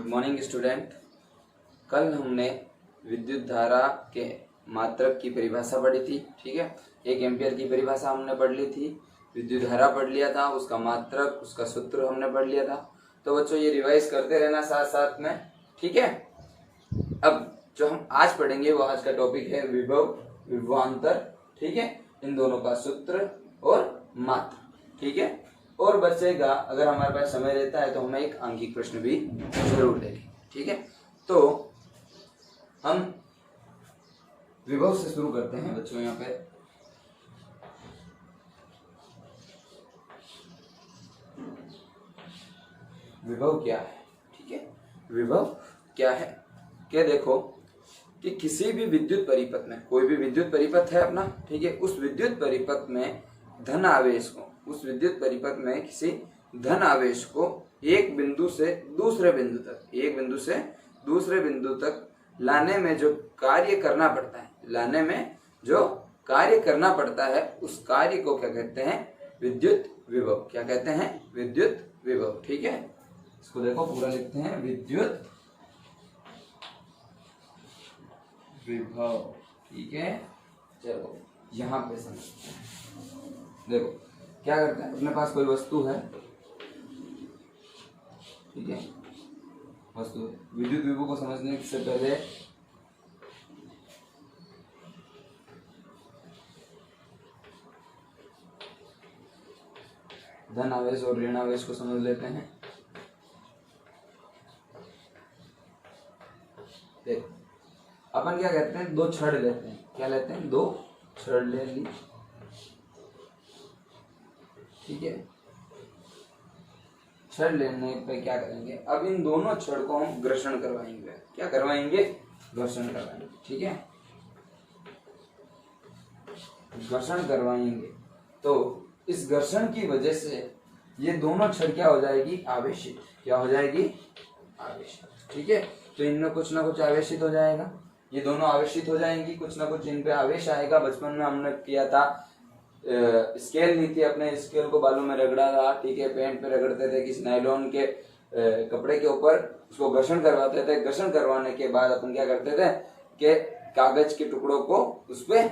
Good morning student. कल हमने विद्युत धारा के मात्रक की परिभाषा पढ़ी थी। ठीक है, 1 एम्पियर की परिभाषा हमने पढ़ ली थी, विद्युत धारा पढ़ लिया था, उसका मात्रक, उसका सूत्र हमने पढ़ लिया था। तो बच्चों ये रिवाइज करते रहना साथ साथ में। ठीक है, अब जो हम आज पढ़ेंगे वो आज का टॉपिक है विभव विभवांतर। ठीक है, इन दोनों का सूत्र और मात्रा। ठीक है, और बचेगा अगर हमारे पास समय रहता है तो हमें एक आंकिक प्रश्न भी जरूर लेंगे। ठीक है, तो हम विभव से शुरू करते हैं बच्चों। यहाँ पे विभव क्या है? ठीक है, विभव क्या है? क्या देखो कि किसी भी विद्युत परिपथ में, कोई भी विद्युत परिपथ है अपना, ठीक है, उस विद्युत परिपथ में धन आवेश को, उस विद्युत परिपथ में किसी धन आवेश को एक बिंदु से दूसरे बिंदु तक, एक बिंदु से दूसरे बिंदु तक लाने में जो कार्य करना पड़ता है, लाने में जो कार्य करना पड़ता है, उस कार्य को क्या कहते हैं? विद्युत विभव। क्या कहते हैं? विद्युत विभव। ठीक है, इसको देखो पूरा लिखते हैं, विद्युत विभव। ठीक है, चलो यहाँ पे समझते हैं। देखो क्या करते हैं, अपने पास कोई वस्तु है, ठीक है, वस्तु है। विद्युत विभव को समझने से पहले धन आवेश और ऋण आवेश को समझ लेते हैं। देखो अपन क्या कहते हैं, दो छड़ लेते हैं। क्या लेते हैं? दो छड़ ले ली। ठीक है, छड़ लेने पे क्या करेंगे, अब इन दोनों छड़ को हम घर्षण करवाएंगे। क्या करवाएंगे? घर्षण करवाएंगे। ठीक है, घर्षण करवाएंगे तो इस घर्षण की वजह से ये दोनों छड़ क्या हो जाएगी? आवेशित। क्या हो जाएगी? आवेशित। ठीक है, तो इनमें कुछ ना कुछ आवेशित हो जाएगा, ये दोनों आवेशित हो जाएंगी, कुछ ना कुछ इन पे आवेश आएगा। बचपन में हमने किया था, स्केल ली थी, अपने स्केल को बालू में रगड़ा था। ठीक है, पेंट पे रगड़ते थे, किसी नायलॉन के कपड़े के ऊपर उसको घर्षण करवाते थे। घर्षण करवाने के बाद अपन क्या करते थे कि कागज के टुकड़ों को उस पे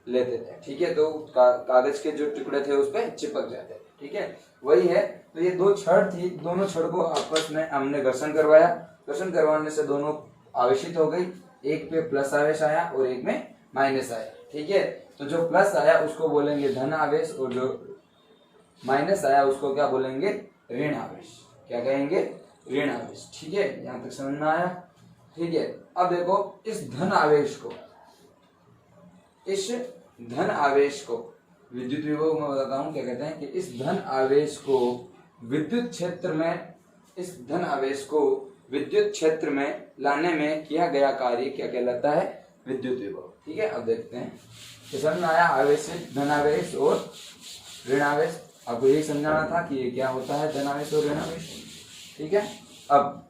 लेते थे। ठीक है, तो कागज के जो टुकड़े थे उस पे चिपक जाते थे। ठीक है, वही है। तो ये दो छड़ थी, दोनों छड़ को आपस में हमने घर्षण करवाया। घर्षण करवाने से दोनों आवेशित हो गई, एक पे प्लस आवेश आया और एक में माइनस आया। ठीक है, तो जो प्लस आया उसको बोलेंगे धन आवेश और जो माइनस आया उसको क्या बोलेंगे? ऋण आवेश। क्या कहेंगे? ऋण आवेश। ठीक है, यहां तक समझ में आया? ठीक है, अब देखो इस धन आवेश को, इस धन आवेश को विद्युत विभव में बताता हूं क्या कहते हैं कि इस धन आवेश को विद्युत क्षेत्र में, इस धन आवेश को विद्युत क्षेत्र में लाने में किया गया कार्य क्या कहलाता है? विद्युत विभव। ठीक है, अब देखते हैं समझ में आया? आवेश, धन आवेश और ऋण आवेश। आपको यही समझाना था कि ये क्या होता है, धन आवेश और ऋण आवेश। ठीक है, अब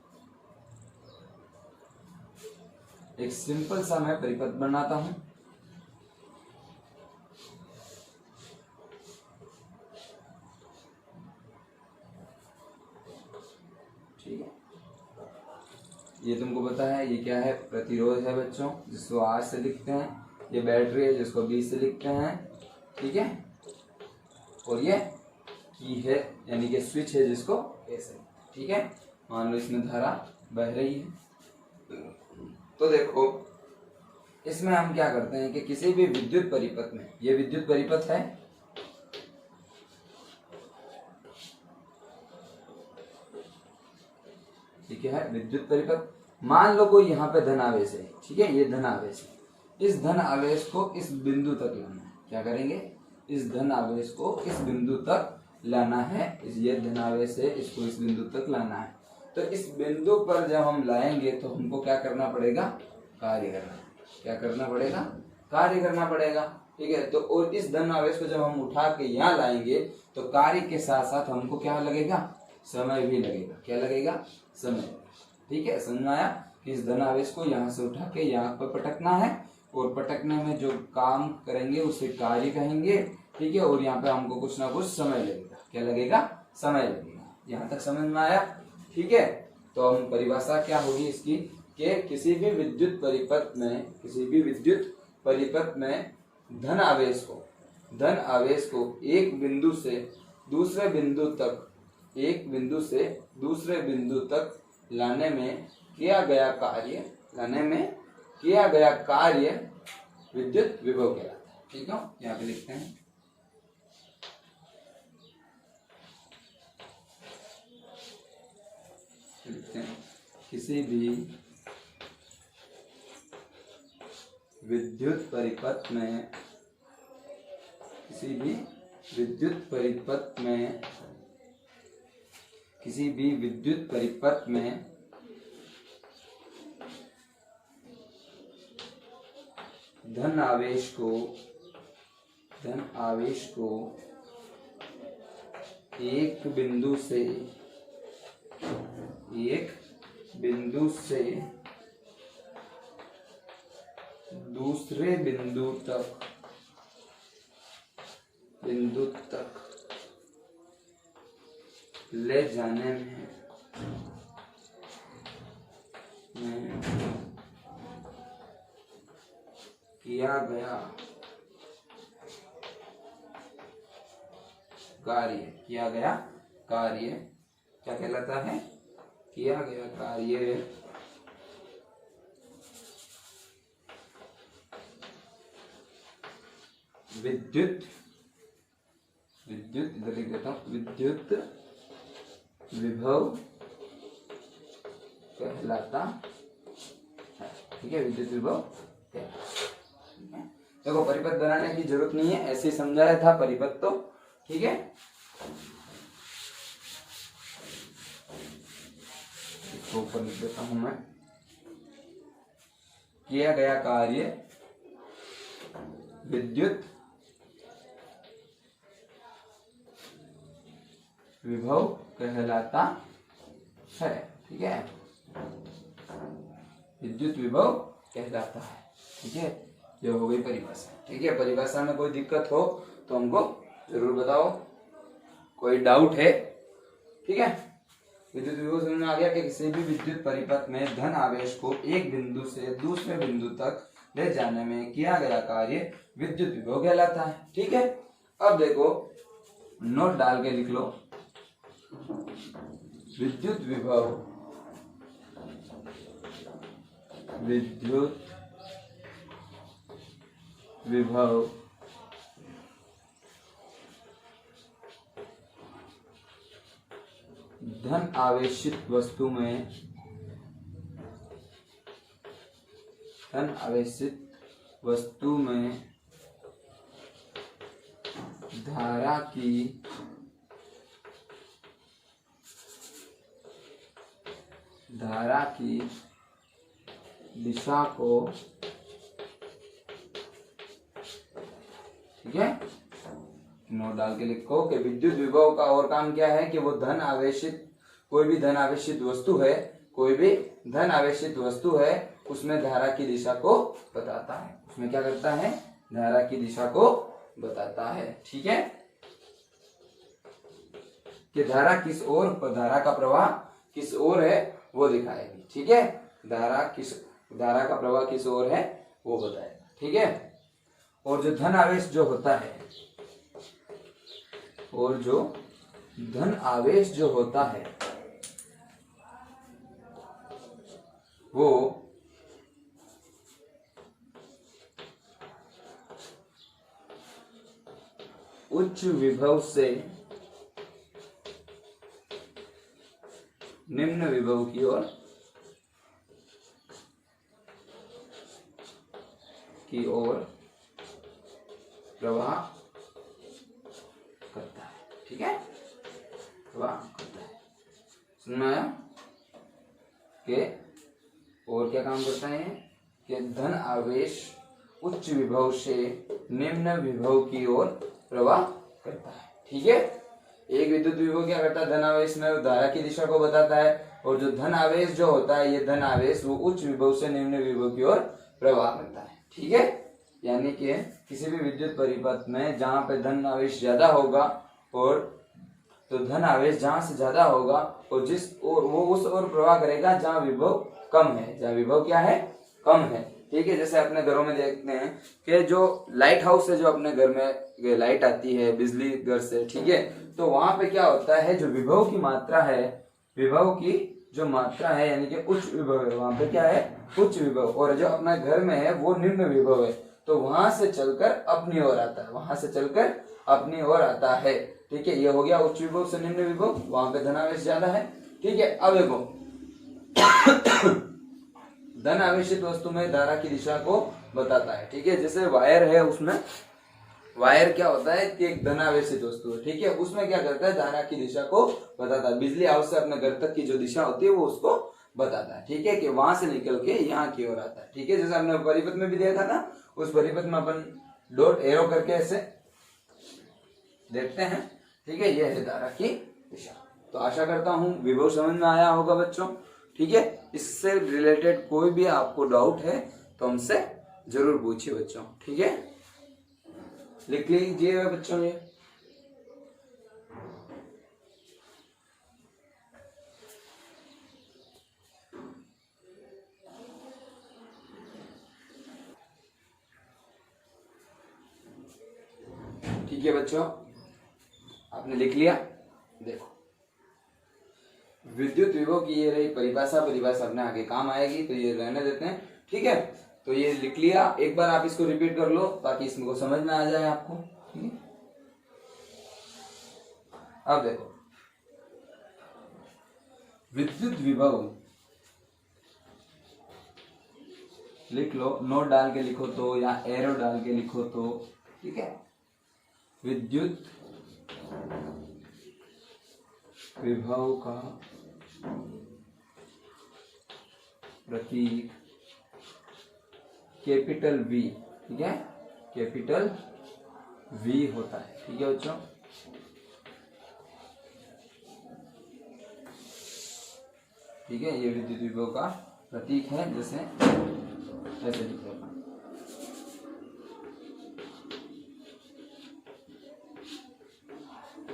एक सिंपल सा मैं परिपथ बनाता हूं। ठीक है, ये तुमको पता है ये क्या है? प्रतिरोध है बच्चों, जिसको R से लिखते हैं। ये बैटरी है जिसको B से लिखते हैं। ठीक है, और ये की है यानी कि स्विच है जिसको A से। ठीक है, मान लो इसमें धारा बह रही है। तो देखो इसमें हम क्या करते हैं कि किसी भी विद्युत परिपथ में, ये विद्युत परिपथ है, ठीक है, विद्युत परिपथ। मान लो कोई यहाँ पे धन आवेश है। ठीक है, ये धन आवेश है, इस धन आवेश को इस बिंदु तक लाना है। क्या करेंगे? इस धन आवेश को इस बिंदु तक लाना है। ये धन आवेश है, इसको इस बिंदु तक लाना है। तो इस बिंदु पर जब हम लाएंगे तो हमको क्या करना पड़ेगा? कार्य करना। क्या करना पड़ेगा? कार्य करना पड़ेगा। ठीक है, तो और इस धन आवेश को जब हम उठा के यहाँ लाएंगे तो कार्य के साथ साथ हमको क्या लगेगा? समय भी लगेगा। क्या लगेगा? समय। ठीक है, समझ में आया कि इस धन आवेश को यहाँ से उठा के यहाँ पर पटकना है और पटकने में जो काम करेंगे उसे कार्य कहेंगे। ठीक है, और यहाँ पे हमको कुछ ना कुछ समय लगेगा। क्या लगेगा? समय लगेगा। यहाँ तक समझ में आया? ठीक है, तो हम परिभाषा क्या होगी इसकी कि किसी भी विद्युत परिपथ में धन आवेश को एक बिंदु से दूसरे बिंदु तक लाने में किया गया कार्य विद्युत विभव कहलाता है। ठीक है, यहाँ पे लिखते हैं। किसी भी विद्युत परिपथ में धन आवेश को एक बिंदु से दूसरे बिंदु तक ले जाने में किया गया कार्य क्या कहलाता है? किया गया कार्य विद्युत इधर लिख देता हूं, विद्युत विभव कहलाता है। ठीक है, विद्युत विभव कहलाता है। देखो परिपथ बनाने की जरूरत नहीं है, ऐसे ही समझाया था परिपथ तो। ठीक है, इसको ऊपर लिख देता हूं मैं। किया गया कार्य विद्युत विभव कहलाता है। ठीक है, विद्युत विभव कहलाता है। ठीक है, ये हो गई परिभाषा। ठीक है, परिभाषा में कोई दिक्कत हो तो हमको जरूर बताओ, कोई डाउट है? ठीक है, विद्युत विभव समझ में आ गया कि किसी भी विद्युत परिपथ में धन आवेश को एक बिंदु से दूसरे बिंदु तक ले जाने में किया गया कार्य विद्युत विभव कहलाता है। ठीक है, अब देखो नोट डाल के लिख लो, विद्युत विभव धन आवेशित वस्तु में धारा की दिशा को, ठीक है, नोट डाल के लिखो कि विद्युत विभव का और काम क्या है कि वो कोई भी धन आवेशित वस्तु है उसमें धारा की दिशा को बताता है। उसमें क्या करता है? धारा की दिशा को बताता है। ठीक है, कि धारा का प्रवाह किस ओर है वो दिखाएगी। ठीक है, धारा का प्रवाह किस ओर है वो बताएगा। ठीक है, और जो धन आवेश जो होता है वो उच्च विभव से निम्न विभव की ओर प्रवाह करता है। ठीक है, प्रवाह करता है। समझ में आया कि और क्या काम करता है कि धन आवेश उच्च विभव से निम्न विभव की ओर प्रवाह करता है। ठीक है, एक विद्युत विभव क्या करता है? धन आवेश में धारा की दिशा को बताता है, और जो धन आवेश जो होता है, ये धन आवेश वो उच्च विभव से निम्न विभव की ओर प्रवाह करता है। ठीक है, यानी कि किसी भी विद्युत परिपथ में जहां पे धन आवेश ज्यादा होगा और तो धन आवेश जहां से ज्यादा होगा और वो उस ओर प्रवाह करेगा जहां विभव कम है, जहां विभव क्या है, कम है। ठीक है, जैसे अपने घरों में देखते हैं कि जो लाइट हाउस से जो अपने घर में लाइट आती है बिजली घर से, ठीक है, तो वहां पे क्या होता है, जो विभव की मात्रा है, विभव की जो मात्रा है यानी कि उच्च विभव है, वहां पे क्या है, उच्च विभव, और जो अपने घर में है वो निम्न विभव है, तो वहां से चलकर अपनी ओर आता है, वहां से चलकर अपनी ओर आता है। ठीक है, ये हो गया उच्च विभव से निम्न विभव, वहां पे धनावेश ज्यादा है। ठीक है, अब देखो धन आवेशित वस्तु में धारा की दिशा को बताता है। ठीक है, जैसे वायर है, उसमें वायर क्या होता है कि एक धन आवेशित वस्तु है। ठीक है, उसमें क्या करता है, धारा की दिशा को बताता है, बिजली हाउस से अपने घर तक की जो दिशा होती है वो उसको बताता है। ठीक है, कि वहां से निकल के यहाँ की ओर आता है। ठीक है, जैसे हमने परिपथ में भी देखा था, उस परिपथ में अपन डॉट एरो करके ऐसे देखते हैं। ठीक है, यह है धारा की दिशा। तो आशा करता हूं विभव समझ में आया होगा बच्चों। ठीक है, इससे रिलेटेड कोई भी आपको डाउट है तो हमसे जरूर पूछिए बच्चों। ठीक है, लिख लीजिएगा बच्चों ये। ठीक है बच्चों, आपने लिख लिया। देखो विद्युत विभव की ये रही परिभाषा, परिभाषा अपने आगे काम आएगी तो ये रहने देते हैं। ठीक है, तो ये लिख लिया, एक बार आप इसको रिपीट कर लो ताकि इसको समझ में आ जाए आपको। ठीक है, अब देखो विद्युत विभव लिख लो, नोट डाल के लिखो तो या एरो डाल के लिखो तो। ठीक है, विद्युत विभव का प्रतीक कैपिटल वी। ठीक है, कैपिटल वी होता है। ठीक है बच्चों, ठीक है, ये विद्युत विभव का प्रतीक है, जैसे ऐसे लिख रहे हैं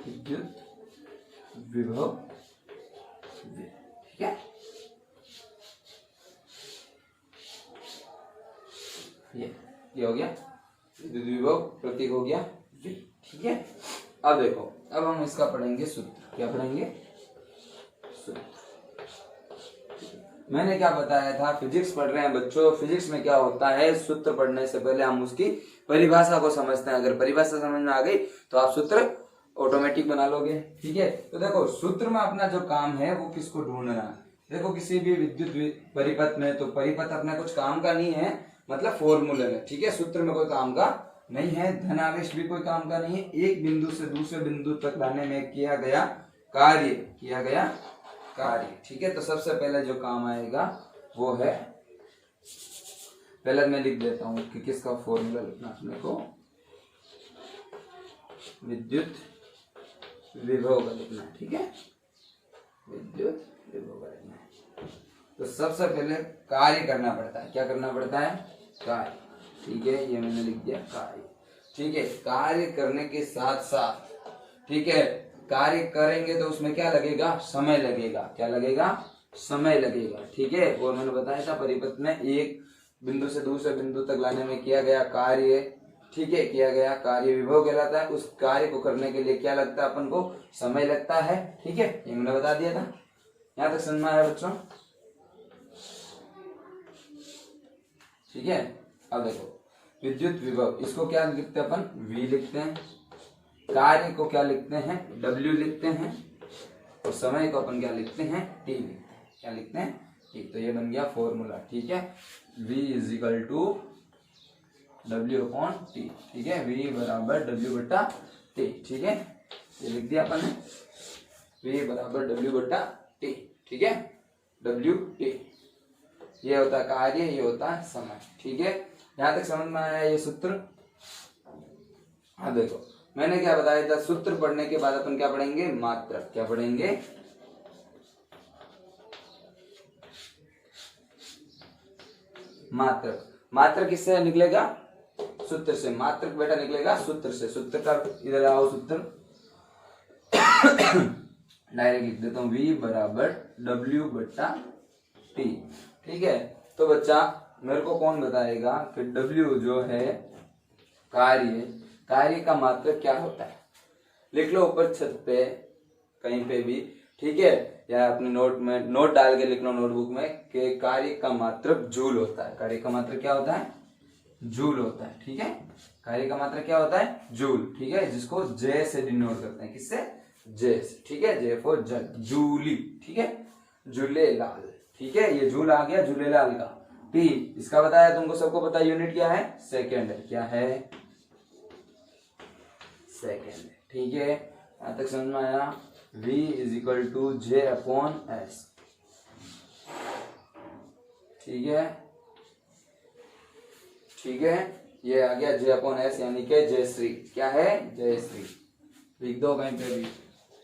विद्युत विभव। ठीक है, ये हो गया विद्युत विभव प्रतीक, हो गया V। ठीक है, अब देखो, अब हम इसका पढ़ेंगे सूत्र। क्या पढ़ेंगे, सूत्र। मैंने क्या बताया था, फिजिक्स पढ़ रहे हैं बच्चों, फिजिक्स में क्या होता है, सूत्र पढ़ने से पहले हम उसकी परिभाषा को समझते हैं। अगर परिभाषा समझ में आ गई तो आप सूत्र ऑटोमेटिक बना लोगे। ठीक है, तो देखो सूत्र में अपना जो काम है वो किसको ढूंढना है। देखो किसी भी विद्युत परिपथ में, तो परिपथ अपना कुछ काम का नहीं है, मतलब फॉर्मूले में। ठीक है, सूत्र में कोई काम का नहीं है, धनावेश भी कोई काम का नहीं है, एक बिंदु से दूसरे बिंदु तक लाने में किया गया कार्य, किया गया कार्य। ठीक है, तो सबसे पहले जो काम आएगा वो है, पहले मैं लिख देता हूं कि किसका फॉर्मूला लिखना अपने को, विद्युत विभव का लिखना है। ठीक है, विद्युत विभव का लिखना है, तो सबसे पहले कार्य करना पड़ता है। क्या करना पड़ता है, कार्य। ठीक है, ये मैंने लिख दिया कार्य। ठीक है, कार्य करने के साथ साथ, ठीक है, कार्य करेंगे तो उसमें क्या लगेगा, समय लगेगा। क्या लगेगा, समय लगेगा। ठीक है, और मैंने बताया था परिपथ में एक बिंदु से दूसरे बिंदु तक लाने में किया गया कार्य, ठीक है, किया गया कार्य विभव कहलाता है। उस कार्य को करने के लिए क्या लगता है अपन को, समय लगता है। ठीक है, ये मैंने बता दिया था। यहां तक समझ में आया बच्चों। ठीक है, अब देखो विद्युत विभव, इसको क्या लिखते हैं अपन, V लिखते हैं, कार्य को क्या लिखते हैं, W लिखते हैं, और समय को अपन क्या लिखते हैं, T लिखते हैं। क्या लिखते हैं, T। तो ये बन गया फॉर्मूला। ठीक है, V is equal to W upon T। ठीक है, V बराबर W बटा T। ठीक है, ये लिख दिया अपन ने, V बराबर W बटा T। ठीक है, W T, ये होता है कार्य, ये होता है समय। ठीक है, यहां तक समझ में आया ये सूत्र। हाँ देखो मैंने क्या बताया था, सूत्र पढ़ने के बाद अपन क्या पढ़ेंगे, मात्रक। क्या पढ़ेंगे, मात्रक। मात्रक किससे निकलेगा, सूत्र से। मात्रक बेटा निकलेगा सूत्र से। सूत्र का इधर आओ, सूत्र डायरेक्ट लिख देता हूँ v बराबर w बट्टा t। ठीक है, तो बच्चा मेरे को कौन बताएगा कि w जो है कार्य का मात्रक क्या होता है? लिख लो ऊपर छत पे कहीं पे भी, ठीक है, या अपने नोट में नोट डाल के लिख लो नोटबुक में कि कार्य का मात्रक जूल होता है। कार्य का मात्रक क्या होता है? जूल होता है। ठीक है, कार्य का मात्रक क्या होता है? जूल। ठीक है, जिसको जे से डिनोट करते हैं। किससे? जे से। ठीक है, जे फॉर जल, जूली। ठीक है, झूलेलाल। ठीक है, ये जूल आ गया झूलेलाल का। टी इसका बताया तुमको, सबको पता है यूनिट क्या है? सेकेंड है। क्या है? सेकेंड। ठीक है, यहां तक समझ में आया? v is equal to J upon S. ठीक है, ठीक है, ये आ गया जे अपॉन एस, यानी कि जयश्री। क्या है? जयश्री। लिख दो कहीं पे भी,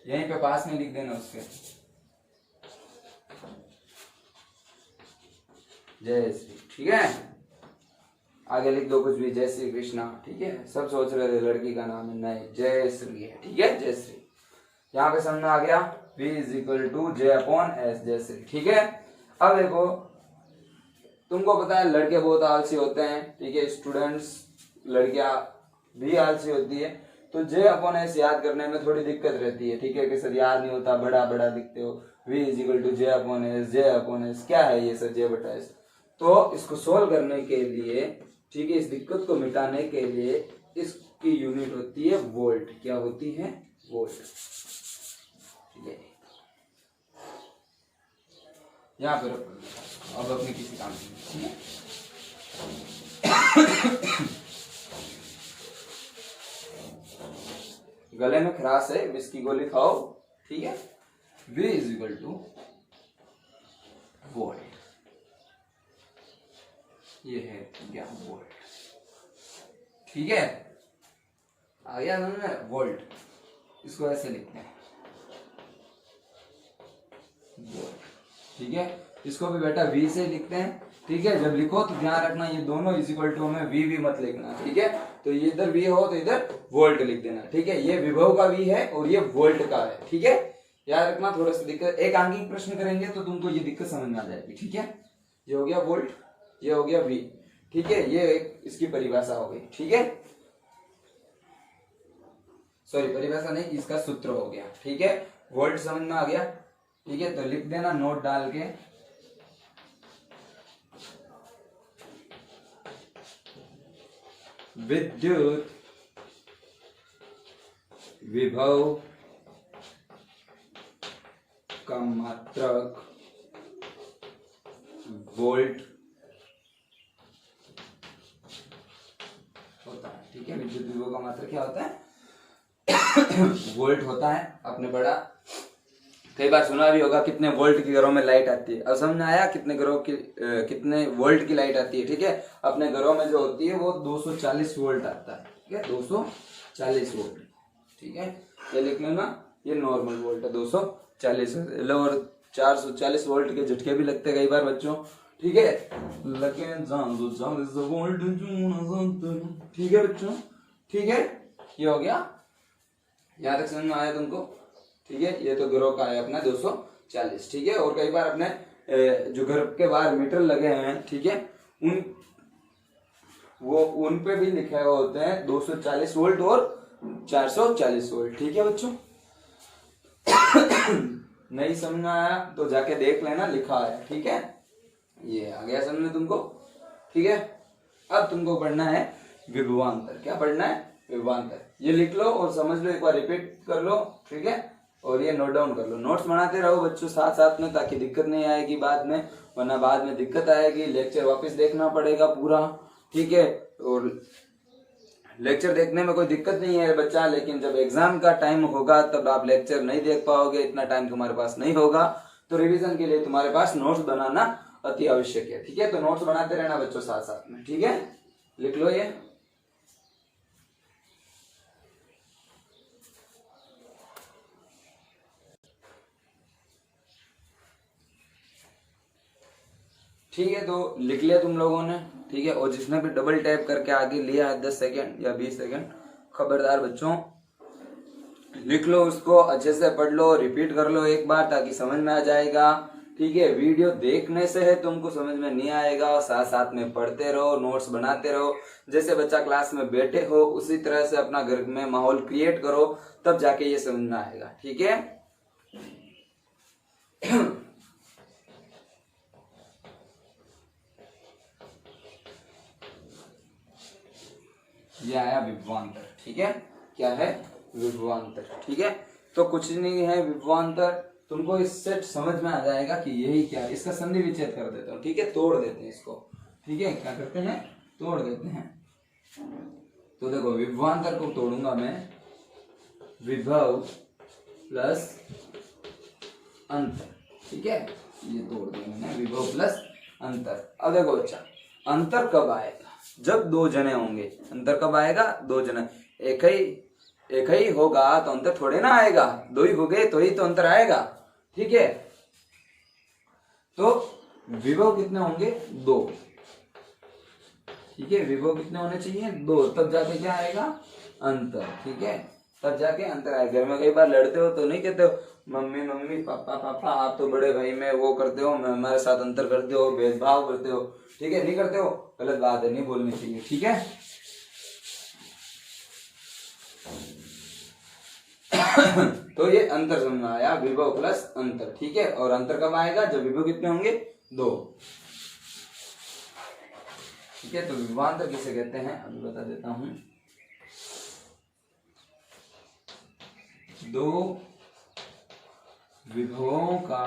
यहीं पे पास में लिख देना उसके, जयश्री। ठीक है, आगे लिख दो कुछ भी, जय श्री कृष्णा। ठीक है, सब सोच रहे थे लड़की का नाम है, नहीं, जयश्री है। ठीक है, जयश्री। यहाँ पे समझ में आ गया? v is equal to J upon S, Jayshree. ठीक है, अब देखो तुमको पता है लड़के बहुत आलसी होते हैं। ठीक है, स्टूडेंट्स, लड़कियां भी आलसी होती है, तो जे अपॉन एस याद करने में थोड़ी दिक्कत रहती है। ठीक है, कि सर याद नहीं होता, बड़ा बड़ा लिखते हो। v is equal to J upon S, J upon S क्या है ये सर? जे बटा एस। तो इसको सोल्व करने के लिए, ठीक है, इस दिक्कत को मिटाने के लिए इसकी यूनिट होती है वोल्ट। क्या होती है? वोल्ट। ठीक है, यहाँ पे अब अपने किसी काम की, गले में खराश है, विष की गोली खाओ। ठीक है, v is equal to volt. ये है क्या? वोल्ट। ठीक है, आ गया समझ में? वोल्ट। इसको ऐसे लिखते हैं वोल्ट। ठीक है, इसको भी बेटा v से लिखते हैं। ठीक है, जब लिखो तो ध्यान रखना ये दोनों इज इक्वल टू में v मत लिखना। ठीक है, तो ये इधर v हो तो इधर वोल्ट लिख देना। ठीक है, ये विभव का v है और ये वोल्ट का है। ठीक है, याद रखना। थोड़ा सा दिक्कत, एक आंगिक प्रश्न करेंगे तो तुमको ये दिक्कत समझ में आ जाएगी। ठीक है, ये हो गया वोल्ट, ये हो गया v। ठीक है, ये एक इसकी परिभाषा हो गई। ठीक है, सॉरी परिभाषा नहीं, इसका सूत्र हो गया। ठीक है, वोल्ट समझ में आ गया। ठीक है, तो लिख देना नोट डाल के, विद्युत विभव का मात्रक वोल्ट होता है। ठीक है, विद्युत विभव का मात्रक क्या होता है? वोल्ट होता है। आपने पढ़ा, कई बार सुना भी होगा कितने वोल्ट की घरों में लाइट आती है। अब समझ में आया कितने घरों की कितने वोल्ट की लाइट आती है? ठीक है, अपने घरों में जो होती है वो 240 वोल्ट आता है। ठीक है, 240 वोल्ट। ठीक है, ये लिख लेना, ये नॉर्मल वोल्ट है 240। और 440 वोल्ट के झटके भी लगते कई बार बच्चों। ठीक है, लगे वोल्ट। ठीक है बच्चों, ठीक है, ये हो गया। यहाँ तक समझ में आया तुमको? ठीक है, ये तो घरों का है अपना 240। ठीक है, और कई बार अपने जो घर के बाहर मीटर लगे हैं, ठीक है, उन पे भी लिखे हुए होते हैं 240 वोल्ट और 440 वोल्ट। ठीक है बच्चों, नहीं समझ में आया तो जाके देख लेना, लिखा है। ठीक है, ये आ गया समझ में तुमको? ठीक है, अब तुमको पढ़ना है विभवांतर। क्या पढ़ना है? विभवांतर। ये लिख लो और समझ लो, एक बार रिपीट कर लो। ठीक है, और ये नोट डाउन कर लो। नोट्स बनाते रहो बच्चों साथ साथ में, ताकि दिक्कत नहीं आएगी बाद में, वरना बाद में दिक्कत आएगी। लेक्चर वापस देखना पड़ेगा पूरा। ठीक है, और लेक्चर देखने में कोई दिक्कत नहीं है बच्चा, लेकिन जब एग्जाम का टाइम होगा तब आप लेक्चर नहीं देख पाओगे, इतना टाइम तुम्हारे पास नहीं होगा। तो रिवीजन के लिए तुम्हारे पास नोट्स बनाना अति आवश्यक है। ठीक है, तो नोट्स बनाते रहना बच्चों साथ साथ में। ठीक है, लिख लो ये। ठीक है, तो लिख लिया तुम लोगों ने। ठीक है, और जिसने भी डबल टैप करके आगे लिया है 10 सेकेंड या 20 सेकेंड, खबरदार बच्चों लिख लो, उसको अच्छे से पढ़ लो, रिपीट कर लो एक बार ताकि समझ में आ जाएगा। ठीक है, वीडियो देखने से है तुमको समझ में नहीं आएगा, और साथ साथ में पढ़ते रहो, नोट्स बनाते रहो। जैसे बच्चा क्लास में बैठे हो उसी तरह से अपना घर में माहौल क्रिएट करो, तब जाके ये समझ में आएगा। ठीक है। ये आया विभवांतर। ठीक है, क्या है? विभवांतर। ठीक है, तो कुछ नहीं है विभवांतर, तुमको इससे समझ में आ जाएगा कि यही क्या है। इसका संधि विच्छेद कर देता हूँ। ठीक है, तोड़ देते हैं इसको। ठीक है, क्या करते हैं? तोड़ देते हैं। तो देखो, विभवांतर को तोड़ूंगा मैं, विभव प्लस अंतर। ठीक है, ये तोड़ दिया मैंने, विभव प्लस अंतर। अब देखो बच्चा, अंतर कब आएगा? जब दो जने होंगे। अंतर कब आएगा? दो जने। एक ही होगा तो अंतर थोड़े ना आएगा, दो ही हो गए तो ही तो अंतर आएगा। ठीक है, तो विभव कितने होंगे? दो। ठीक है, विभव कितने होने चाहिए? दो, तब जाके क्या आएगा? अंतर। ठीक है, तब जाके अंतर आएगा। घर में कई बार लड़ते हो तो नहीं कहते हो मम्मी मम्मी पापा पापा, आप तो बड़े भाई में वो करते हो, मैं हमारे साथ अंतर करते हो, भेदभाव करते हो। ठीक है, नहीं करते हो, गलत बात है, नहीं बोलनी चाहिए। ठीक है। तो ये अंतर समझ में आया, विभव प्लस अंतर। ठीक है, और अंतर कब आएगा? जब विभव कितने होंगे? दो। ठीक है, तो विभवांतर किसे कहते हैं अभी बता देता हूं। दो विभवों का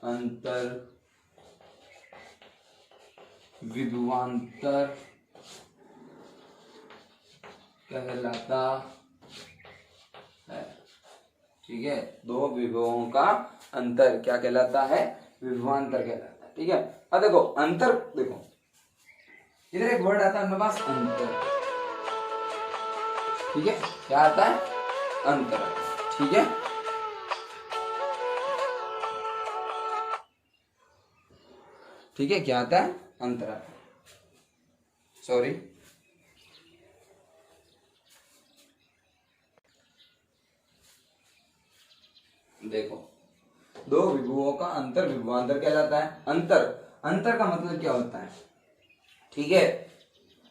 अंतर विभवांतर कहलाता है। ठीक है, दो विभवों का अंतर क्या कहलाता है? विभवांतर कहलाता है। ठीक है, अब देखो अंतर, देखो इधर एक वर्ड आता है अपने पास, अंतर। ठीक है, क्या आता है? अंतर। ठीक है, ठीक है, क्या आता है? अंतर आता है। सॉरी, देखो, दो विभुओं का अंतर विभवांतर कहलाता है। अंतर का मतलब क्या होता है? ठीक है,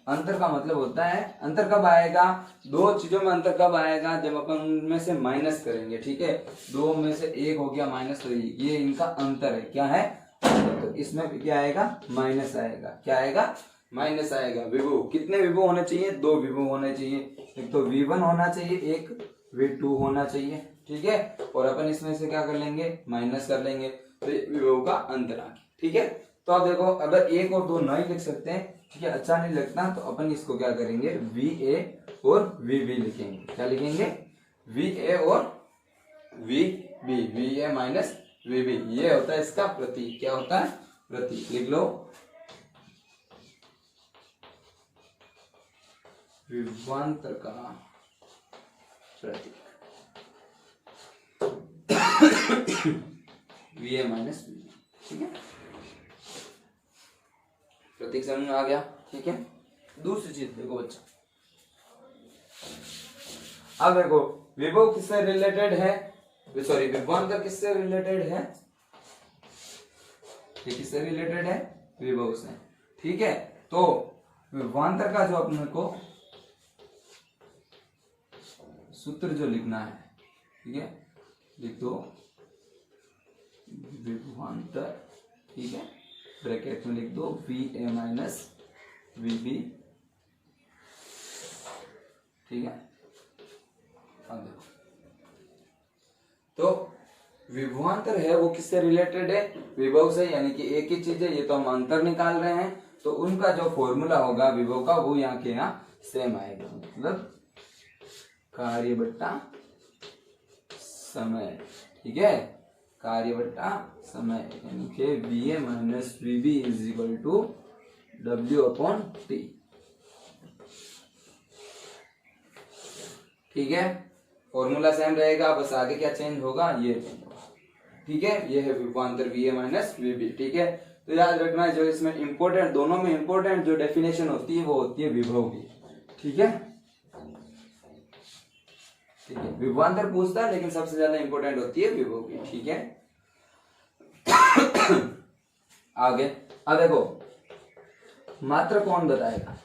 अंतर का मतलब होता है, अंतर कब आएगा? दो चीजों में अंतर कब आएगा? जब अपन उनमें से माइनस करेंगे। ठीक है, दो में से एक हो गया माइनस, तो ये इनका अंतर है। क्या है? तो इसमें भी क्या आएगा? माइनस आएगा। क्या आएगा? माइनस आएगा। विभु कितने विभु होने चाहिए? दो विभु होने चाहिए। एक तो V1 होना चाहिए, एक V2 होना चाहिए। ठीक है, और अपन इसमें से क्या कर लेंगे? माइनस कर लेंगे, तो विभु का अंतर आ गया। ठीक है, तो अब देखो, अगर एक और दो नहीं लिख सकते हैं, ठीक है, अच्छा नहीं लगता, तो अपन इसको क्या करेंगे? VA और VB लिखेंगे। क्या लिखेंगे? VA और VB, VA माइनस VB, ये होता है इसका प्रतीक। क्या होता है? प्रतीक। लिख लो, विभवांतर का प्रतीक VA माइनस VB। ठीक है, प्रतीक समझ में आ गया। ठीक है, दूसरी चीज देखो बच्चा, अब देखो विभव किससे रिलेटेड है? सॉरी, विभवांतर किससे रिलेटेड है? ये किससे रिलेटेड है? विभव से। ठीक है, तो विभवांतर का जो अपने को सूत्र जो लिखना है, ठीक है, लिख दो विभवांतर। ठीक है, ब्रैकेट में लिख दो VA माइनस VB। ठीक है, अब देखो, तो विभवांतर है वो किससे रिलेटेड है? विभव से, यानी कि एक ही चीज है, ये तो हम अंतर निकाल रहे हैं, तो उनका जो फॉर्मूला होगा विभव का, वो यहाँ के यहाँ सेम आएगा। मतलब कार्य बट्टा समय। ठीक है, कार्य बट्टा समय, यानी कि VA minus VB is equal to W/T। ठीक है, फॉर्मूला सेम रहेगा, बस आगे क्या चेंज होगा? ये चेंज होगा। ठीक है, ये है विभवांतर VA माइनस VB। ठीक है, तो याद रखना जो इसमें इंपॉर्टेंट, दोनों में इंपॉर्टेंट जो डेफिनेशन होती है वो होती है विभव की। ठीक है, ठीक है, विभवांतर पूछता है लेकिन सबसे ज्यादा इंपॉर्टेंट होती है विभव की। ठीक है, आगे अब देखो मात्र कौन बताएगा?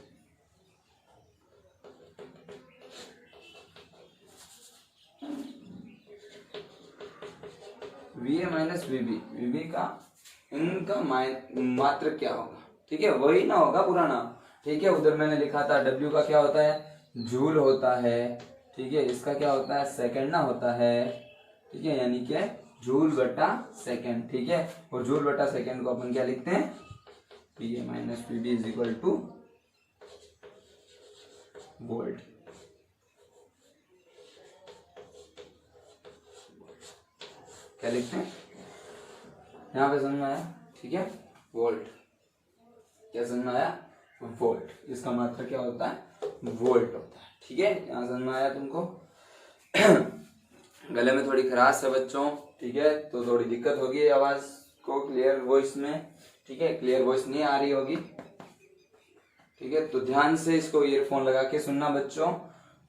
वी ए माइनस वीबी, वीबी का इनका मात्र क्या होगा? ठीक है, वही ना होगा पुराना। ठीक है, उधर मैंने लिखा था डब्ल्यू का क्या होता है? जूल होता है। ठीक है, इसका क्या होता है? सेकंड ना होता है। ठीक है, यानी क्या? जूल बटा सेकंड। ठीक है, और जूल बटा सेकंड को अपन क्या लिखते हैं? P A minus P B is equal to volt. क्या लिखते हैं यहाँ पे? समझ में आया? ठीक है, वोल्ट। क्या समझ में आया? वोल्ट। इसका मात्रा क्या होता है? वोल्ट होता है। ठीक है, यहाँ समझ में आया तुमको? गले में थोड़ी खराश है बच्चों, ठीक है, तो थोड़ी दिक्कत होगी आवाज को क्लियर वॉइस में। ठीक है, क्लियर वॉइस नहीं आ रही होगी। ठीक है, तो ध्यान से इसको ईयरफोन लगा के सुनना बच्चों,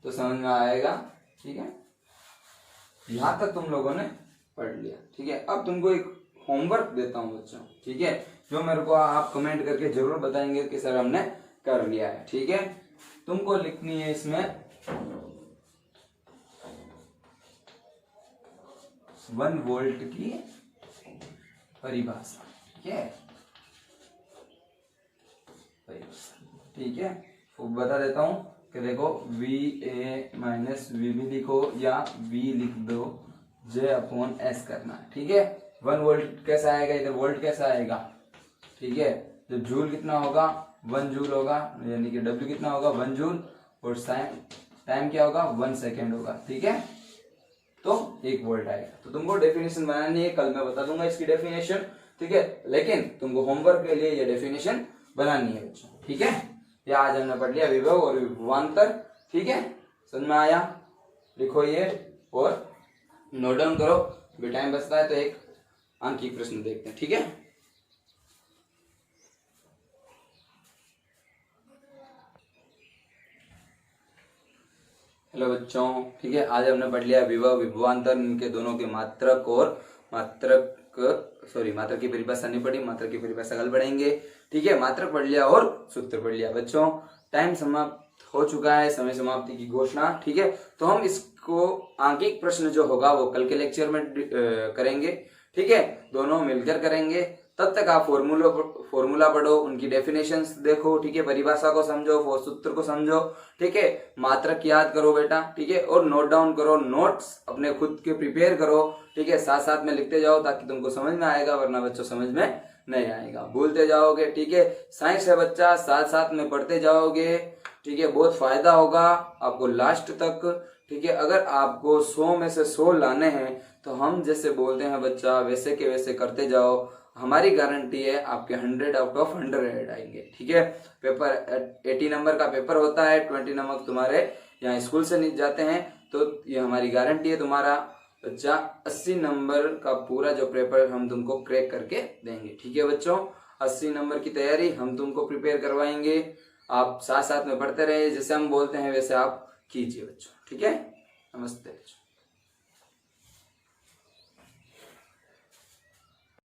तो समझ में आएगा। ठीक है, यहां तक तुम लोगों ने पढ़ लिया। ठीक है, अब तुमको एक होमवर्क देता हूं बच्चों। ठीक है, जो मेरे को आप कमेंट करके जरूर बताएंगे कि सर हमने कर लिया है। ठीक है, तुमको लिखनी है इसमें 1 वोल्ट की परिभाषा। ठीक है, ठीक है, तो बता देता हूं कि देखो V A minus V B लिखो या वी लिख दो, जे अपॉन एस करना है। ठीक है, 1 वोल्ट कैसा आएगा? इधर वोल्ट कैसा आएगा? ठीक है, तो जूल कितना होगा? 1 जूल होगा, यानी कि डब्ल्यू कितना होगा? 1 जूल, और टाइम क्या होगा? 1 सेकेंड होगा। ठीक है, तो 1 वोल्ट आएगा। तो तुमको डेफिनेशन बनानी है, कल मैं बता दूंगा इसकी डेफिनेशन। ठीक है, लेकिन तुमको होमवर्क के लिए ये डेफिनेशन बनानी है बच्चों। ठीक है, ये आज हमने पढ़ लिया विभव और विभवांतर। ठीक है, समझ में आया? लिखो ये और नोट डाउन करो। भी टाइम बचता है तो एक अंकीय प्रश्न देखते हैं। ठीक है, हेलो बच्चों। ठीक है, आज हमने पढ़ लिया विभव विभवांतर, इनके दोनों के मात्रक और मात्रक मात्रक की परिभाषा नहीं पढ़ी, मात्रक की परिभाषा कल पढ़ेंगे। ठीक है, मात्रक पढ़ लिया और सूत्र पढ़ लिया बच्चों। टाइम समाप्त हो चुका है, समय समाप्ति की घोषणा। ठीक है, तो हम इसको आंकिक प्रश्न जो होगा वो कल के लेक्चर में करेंगे। ठीक है, दोनों मिलकर करेंगे। तब तक आप फॉर्मूला पढ़ो, उनकी डेफिनेशंस देखो। ठीक है, परिभाषा को समझो, सूत्र को समझो। ठीक है, मात्रक याद करो बेटा। ठीक है, और नोट डाउन करो, नोट्स अपने खुद के प्रिपेयर करो। ठीक है, साथ साथ में लिखते जाओ ताकि तुमको समझ में आएगा, वरना बच्चों समझ में नहीं आएगा, भूलते जाओगे। ठीक है, साइंस है बच्चा, साथ साथ में पढ़ते जाओगे। ठीक है, बहुत फायदा होगा आपको लास्ट तक। ठीक है, अगर आपको 100 में से 100 लाने हैं तो हम जैसे बोलते हैं बच्चा वैसे के वैसे करते जाओ, हमारी गारंटी है आपके 100 आउट ऑफ 100 आएंगे। ठीक है, पेपर 80 नंबर का पेपर होता है, 20 नंबर तुम्हारे यहाँ स्कूल से नहीं जाते हैं, तो ये हमारी गारंटी है तुम्हारा बच्चा 80 नंबर का पूरा जो पेपर हम तुमको क्रैक करके देंगे। ठीक है बच्चों, 80 नंबर की तैयारी हम तुमको प्रिपेयर करवाएंगे। आप साथ साथ में पढ़ते रहिए, जैसे हम बोलते हैं वैसे आप कीजिए बच्चों। ठीक है, नमस्ते बच्चों।